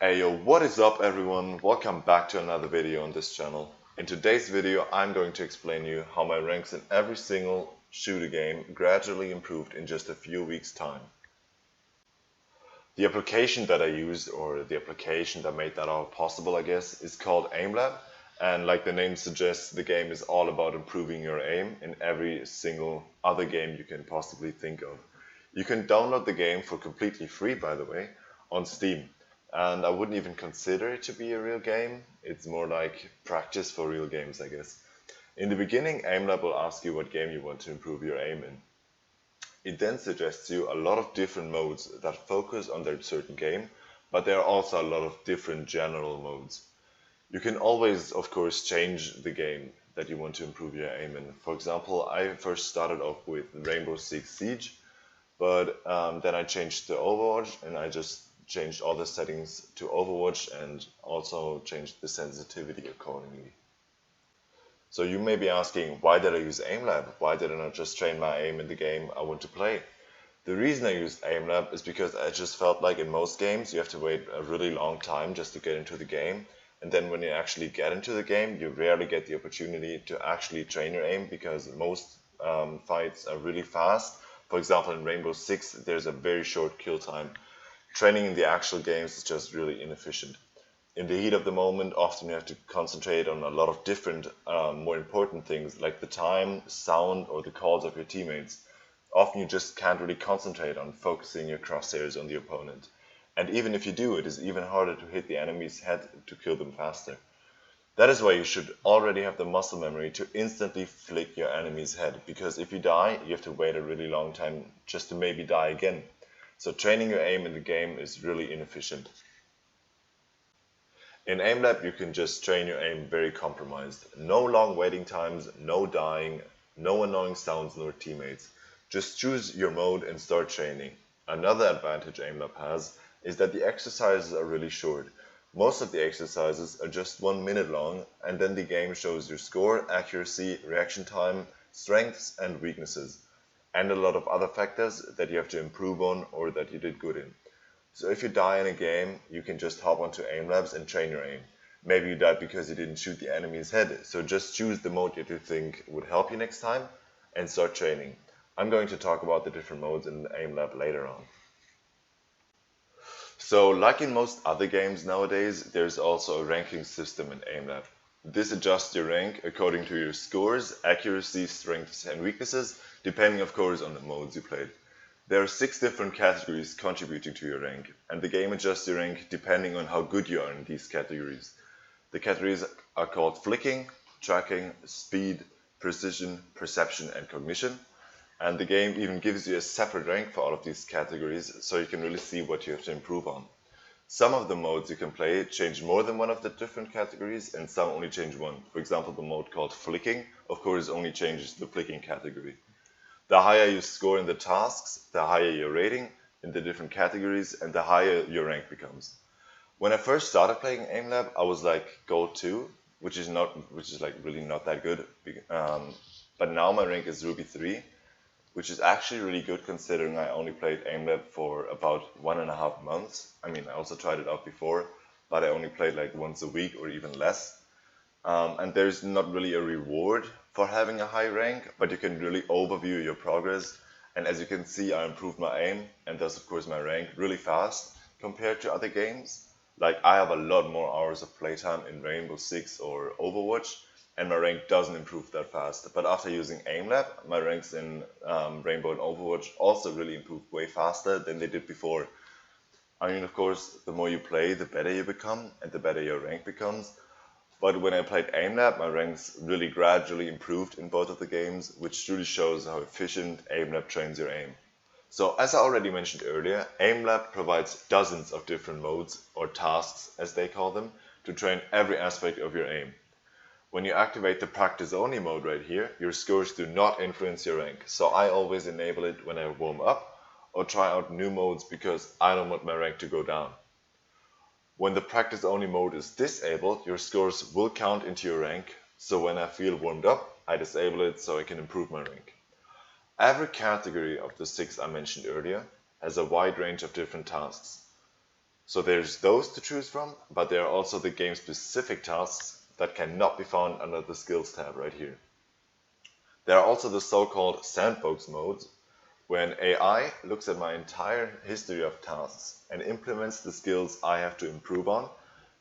Hey yo, what is up everyone? Welcome back to another video on this channel. In today's video, I'm going to explain you how my ranks in every single shooter game gradually improved in just a few weeks time. The application that I used, or the application that made that all possible I guess, is called AimLab. And like the name suggests, the game is all about improving your aim in every single other game you can possibly think of. You can download the game for completely free, by the way, on Steam. And I wouldn't even consider it to be a real game. It's more like practice for real games, I guess. In the beginning, AimLab will ask you what game you want to improve your aim in. It then suggests you a lot of different modes that focus on that certain game, but there are also a lot of different general modes. You can always, of course, change the game that you want to improve your aim in. For example, I first started off with Rainbow Six Siege, but then I changed to Overwatch and I just changed all the settings to Overwatch and also changed the sensitivity accordingly. So you may be asking, why did I use AimLab? Why did I not just train my aim in the game I want to play? The reason I used AimLab is because I just felt like in most games you have to wait a really long time just to get into the game. And then when you actually get into the game, you rarely get the opportunity to actually train your aim because most fights are really fast. For example, in Rainbow Six, there's a very short kill time. Training in the actual games is just really inefficient. In the heat of the moment, often you have to concentrate on a lot of different, more important things like the time, sound, or the calls of your teammates. Often you just can't really concentrate on focusing your crosshairs on the opponent. And even if you do, it is even harder to hit the enemy's head to kill them faster. That is why you should already have the muscle memory to instantly flick your enemy's head, because if you die, you have to wait a really long time just to maybe die again. So training your aim in the game is really inefficient. In AimLab, you can just train your aim very compromised. No long waiting times, no dying, no annoying sounds nor teammates. Just choose your mode and start training. Another advantage AimLab has is that the exercises are really short. Most of the exercises are just 1 minute long, and then the game shows your score, accuracy, reaction time, strengths and weaknesses, and a lot of other factors that you have to improve on or that you did good in. So if you die in a game, you can just hop onto AimLabs and train your aim. Maybe you died because you didn't shoot the enemy's head, so just choose the mode that you think would help you next time and start training. I'm going to talk about the different modes in the AimLab later on. So like in most other games nowadays, there's also a ranking system in AimLab. This adjusts your rank according to your scores, accuracy, strengths and weaknesses, depending of course on the modes you played. There are 6 different categories contributing to your rank, and the game adjusts your rank depending on how good you are in these categories. The categories are called flicking, tracking, speed, precision, perception and cognition. And the game even gives you a separate rank for all of these categories, so you can really see what you have to improve on. Some of the modes you can play change more than one of the different categories, and some only change one. For example, the mode called flicking, of course, only changes the flicking category. The higher you score in the tasks, the higher your rating in the different categories, and the higher your rank becomes. When I first started playing AimLab, I was like Gold 2, which is like really not that good. But now my rank is Ruby 3, which is actually really good considering I only played AimLab for about 1.5 months. I mean, I also tried it out before, but I only played like once a week or even less. And there's not really a reward for having a high rank, but you can really overview your progress. And as you can see, I improved my aim and thus of course my rank really fast compared to other games. Like I have a lot more hours of playtime in Rainbow Six or Overwatch, and my rank doesn't improve that fast. But after using AimLab, my ranks in Rainbow and Overwatch also really improved way faster than they did before. I mean, of course, the more you play, the better you become and the better your rank becomes. But when I played AimLab, my ranks really gradually improved in both of the games, which truly shows how efficient AimLab trains your aim. So as I already mentioned earlier, AimLab provides dozens of different modes, or tasks as they call them, to train every aspect of your aim. When you activate the practice only mode right here, your scores do not influence your rank, so I always enable it when I warm up or try out new modes because I don't want my rank to go down. When the practice only mode is disabled, your scores will count into your rank, so when I feel warmed up, I disable it so I can improve my rank. Every category of the 6 I mentioned earlier has a wide range of different tasks. So there's those to choose from, but there are also the game-specific tasks that cannot be found under the skills tab right here. There are also the so-called sandbox modes, where an AI looks at my entire history of tasks and implements the skills I have to improve on.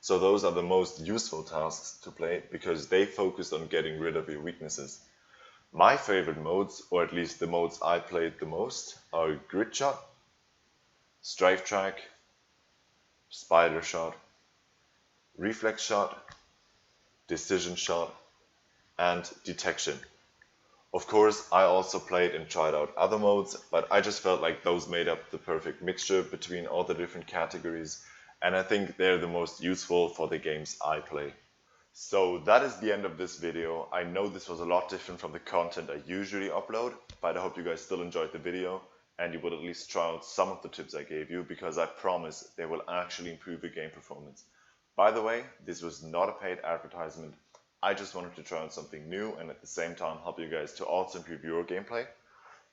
So those are the most useful tasks to play because they focus on getting rid of your weaknesses. My favorite modes, or at least the modes I played the most, are Grid Shot, Strafe Track, Spider Shot, Reflex Shot, Decision Shot, and Detection. Of course, I also played and tried out other modes, but I just felt like those made up the perfect mixture between all the different categories, and I think they're the most useful for the games I play. So that is the end of this video. I know this was a lot different from the content I usually upload, but I hope you guys still enjoyed the video and you will at least try out some of the tips I gave you, because I promise they will actually improve your game performance. By the way, this was not a paid advertisement. I just wanted to try out something new and at the same time help you guys to also improve your gameplay.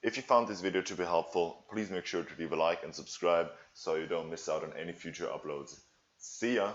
If you found this video to be helpful, please make sure to leave a like and subscribe so you don't miss out on any future uploads. See ya!